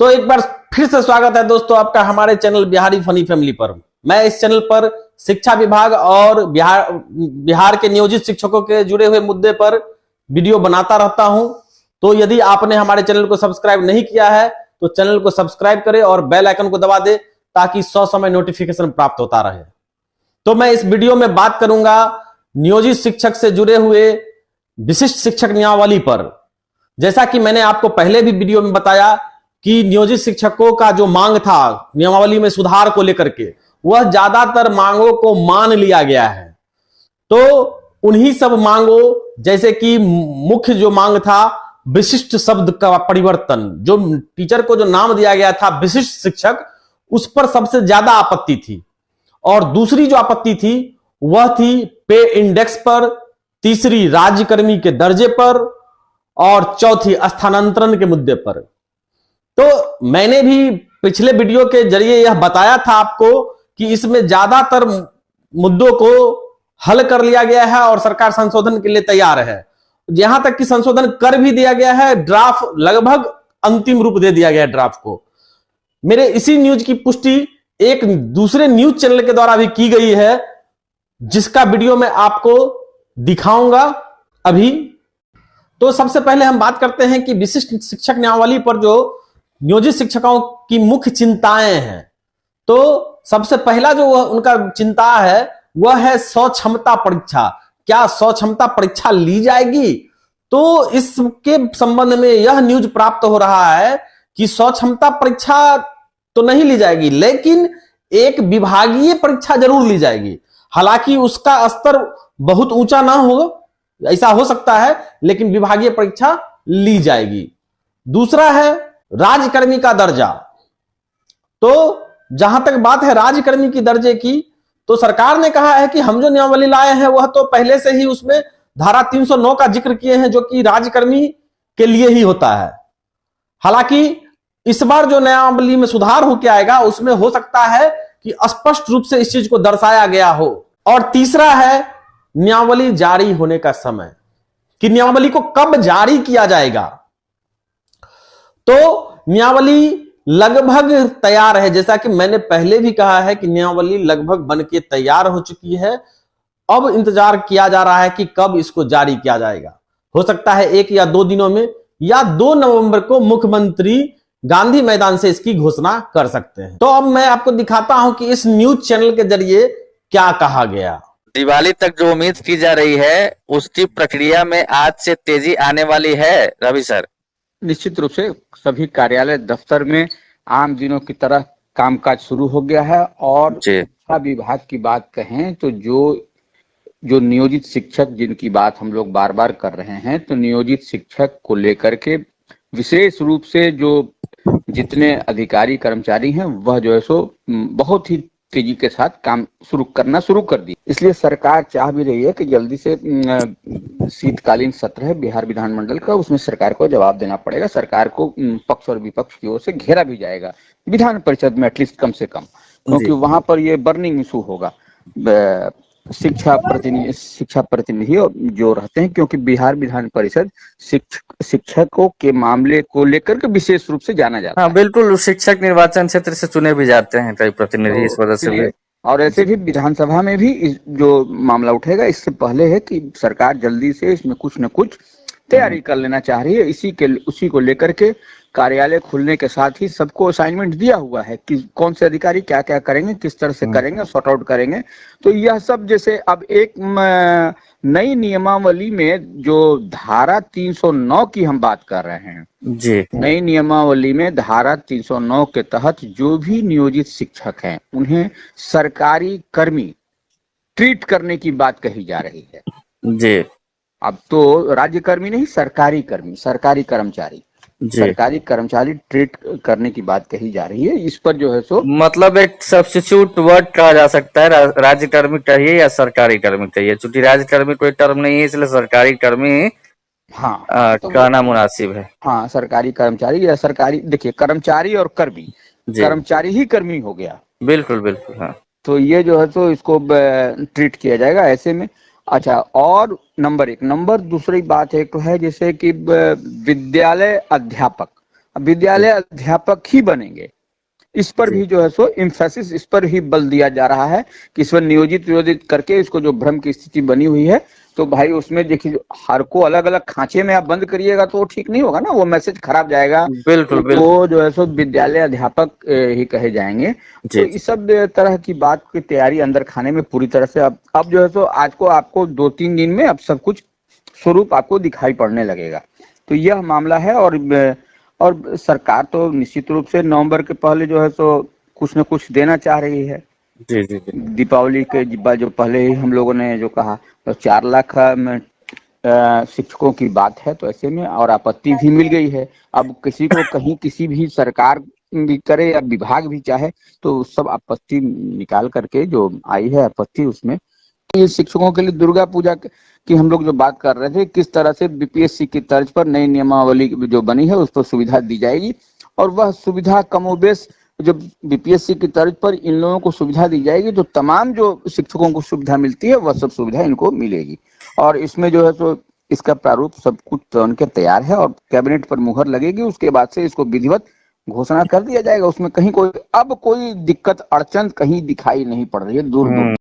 तो एक बार फिर से स्वागत है दोस्तों आपका हमारे चैनल बिहारी फनी फैमिली पर। मैं इस चैनल पर शिक्षा विभाग और बिहार के नियोजित शिक्षकों के जुड़े हुए मुद्दे पर वीडियो बनाता रहता हूं। तो यदि आपने हमारे चैनल को सब्सक्राइब नहीं किया है तो चैनल को सब्सक्राइब करें और बेल आइकन को दबा दे ताकि समय नोटिफिकेशन प्राप्त होता रहे। तो मैं इस वीडियो में बात करूंगा नियोजित शिक्षक से जुड़े हुए विशिष्ट शिक्षक नियमावली पर। जैसा कि मैंने आपको पहले भी वीडियो में बताया कि नियोजित शिक्षकों का जो मांग था नियमावली में सुधार को लेकर के, वह ज्यादातर मांगों को मान लिया गया है। तो उन्हीं सब मांगों, जैसे कि मुख्य जो मांग था विशिष्ट शब्द का परिवर्तन, जो टीचर को जो नाम दिया गया था विशिष्ट शिक्षक, उस पर सबसे ज्यादा आपत्ति थी। और दूसरी जो आपत्ति थी वह थी पे इंडेक्स पर, तीसरी राज्यकर्मी के दर्जे पर और चौथी स्थानांतरण के मुद्दे पर। तो मैंने भी पिछले वीडियो के जरिए यह बताया था आपको कि इसमें ज्यादातर मुद्दों को हल कर लिया गया है और सरकार संशोधन के लिए तैयार है। यहां तक कि संशोधन कर भी दिया गया है, ड्राफ्ट लगभग अंतिम रूप दे दिया गया है ड्राफ्ट को। मेरे इसी न्यूज की पुष्टि एक दूसरे न्यूज चैनल के द्वारा भी की गई है, जिसका वीडियो मैं आपको दिखाऊंगा अभी। तो सबसे पहले हम बात करते हैं कि विशिष्ट शिक्षक नियमावली पर जो नियोजित शिक्षकों की मुख्य चिंताएं हैं। तो सबसे पहला जो उनका चिंता है वह है स्वक्षमता परीक्षा। क्या स्वक्षमता परीक्षा ली जाएगी? तो इसके संबंध में यह न्यूज प्राप्त हो रहा है कि स्वक्षमता परीक्षा तो नहीं ली जाएगी, लेकिन एक विभागीय परीक्षा जरूर ली जाएगी। हालांकि उसका स्तर बहुत ऊंचा ना हो, ऐसा हो सकता है, लेकिन विभागीय परीक्षा ली जाएगी। दूसरा है राज्यकर्मी का दर्जा। तो जहां तक बात है राज्यकर्मी की दर्जे की, तो सरकार ने कहा है कि हम जो नियमावली लाए हैं वह तो पहले से ही उसमें धारा 309 का जिक्र किए हैं, जो कि राज्यकर्मी के लिए ही होता है। हालांकि इस बार जो नियमावली में सुधार होकर आएगा उसमें हो सकता है कि स्पष्ट रूप से इस चीज को दर्शाया गया हो। और तीसरा है नियमावली जारी होने का समय, कि नियमावली को कब जारी किया जाएगा। तो नियमावली लगभग तैयार है, जैसा कि मैंने पहले भी कहा है कि नियमावली लगभग बनके तैयार हो चुकी है। अब इंतजार किया जा रहा है कि कब इसको जारी किया जाएगा। हो सकता है 1 या 2 दिनों में, या 2 नवंबर को मुख्यमंत्री गांधी मैदान से इसकी घोषणा कर सकते हैं। तो अब मैं आपको दिखाता हूं कि इस न्यूज चैनल के जरिए क्या कहा गया। दिवाली तक जो उम्मीद की जा रही है उसकी प्रक्रिया में आज से तेजी आने वाली है। रवि सर, निश्चित रूप से सभी कार्यालय दफ्तर में आम दिनों की तरह कामकाज शुरू हो गया है। और शिक्षा विभाग की बात कहें तो जो नियोजित शिक्षक जिनकी बात हम लोग बार बार कर रहे हैं, तो नियोजित शिक्षक को लेकर के विशेष रूप से जो जितने अधिकारी कर्मचारी हैं वह जो है सो बहुत ही तेजी के साथ काम करना शुरू कर दी। इसलिए सरकार चाह भी रही है कि जल्दी से शीतकालीन सत्र है बिहार विधानमंडल का, उसमें सरकार को जवाब देना पड़ेगा। सरकार को पक्ष और विपक्ष की ओर से घेरा भी जाएगा विधान परिषद में, एटलीस्ट कम से कम, क्योंकि वहां पर ये बर्निंग इशू होगा। शिक्षा प्रतिनिधि जो रहते हैं, क्योंकि बिहार विधान परिषद शिक्षकों के मामले को लेकर के विशेष रूप से जाना जाता है। बिल्कुल, शिक्षक निर्वाचन क्षेत्र से चुने भी जाते हैं कई प्रतिनिधि, इस वजह से भी। और ऐसे भी विधानसभा में भी जो मामला उठेगा, इससे पहले है कि सरकार जल्दी से इसमें कुछ न कुछ तैयारी कर लेना चाह रही है। उसी को लेकर के कार्यालय खुलने के साथ ही सबको असाइनमेंट दिया हुआ है कि कौन से अधिकारी क्या क्या करेंगे, किस तरह से करेंगे, सॉर्ट आउट करेंगे। तो यह सब जैसे अब एक नई नियमावली में जो धारा 309 की हम बात कर रहे हैं जी, नई नियमावली में धारा 309 के तहत जो भी नियोजित शिक्षक हैं उन्हें सरकारी कर्मी ट्रीट करने की बात कही जा रही है जी। अब तो राज्यकर्मी नहीं, सरकारी कर्मी, सरकारी कर्मचारी ट्रीट करने की बात कही जा रही है। इस पर जो है सो मतलब एक सब्स्टिट्यूट वर्ड कहा जा सकता है, राज्यकर्मी कहिए या सरकारी कर्मी कहिए। चूंकि राज्यकर्मी कोई टर्म नहीं है, इसलिए सरकारी कर्मी कहना मुनासिब है। हाँ, सरकारी कर्मचारी या सरकारी, देखिए कर्मचारी और कर्मी, कर्मचारी ही कर्मी हो गया। बिल्कुल बिल्कुल, हाँ। तो ये जो है तो इसको ट्रीट किया जाएगा ऐसे में। अच्छा, और नंबर दूसरी बात एक तो है जैसे कि विद्यालय अध्यापक, विद्यालय अध्यापक ही बनेंगे। इस पर भी जो है सो इम्फेसिस इस पर ही बल दिया जा रहा है कि इस पर नियोजित करके इसको जो भ्रम की स्थिति बनी हुई है, तो भाई उसमें देखिए हर को अलग अलग खांचे में आप बंद करिएगा तो वो ठीक नहीं होगा ना, वो मैसेज खराब जाएगा। बिल्कुल बिल्कुल। तो जो है सो विद्यालय अध्यापक ही कहे जाएंगे। तो इस सब तरह की बात की तैयारी अंदर खाने में पूरी तरह से अब जो है सो आज को आपको 2-3 दिन में अब सब कुछ स्वरूप आपको दिखाई पड़ने लगेगा। तो यह मामला है। और सरकार तो निश्चित रूप से नवंबर के पहले जो है सो कुछ न कुछ देना चाह रही है। जी जी जी। दीपावली के जो पहले ही हम लोगों ने जो कहा तो 4 लाख में शिक्षकों की बात है, तो ऐसे में और आपत्ति भी मिल गई है। अब किसी को कहीं किसी भी सरकार भी करे या विभाग भी चाहे तो सब आपत्ति निकाल करके जो आई है आपत्ति, उसमें ये शिक्षकों के लिए दुर्गा पूजा की हम लोग जो बात कर रहे थे, किस तरह से बीपीएससी की तर्ज पर नई नियमावली जो बनी है उस पर सुविधा दी जाएगी, और वह सुविधा कमोबेश जब बीपीएससी की तर्ज पर इन लोगों को सुविधा दी जाएगी तो तमाम जो शिक्षकों को सुविधा मिलती है वह सब सुविधा इनको मिलेगी। और इसमें जो है तो इसका प्रारूप सब कुछ बन के तैयार है और कैबिनेट पर मुहर लगेगी। उसके बाद से इसको विधिवत घोषणा कर दिया जाएगा। उसमें कहीं कोई अब कोई दिक्कत अड़चन कहीं दिखाई नहीं पड़ रही है, दूर दूर।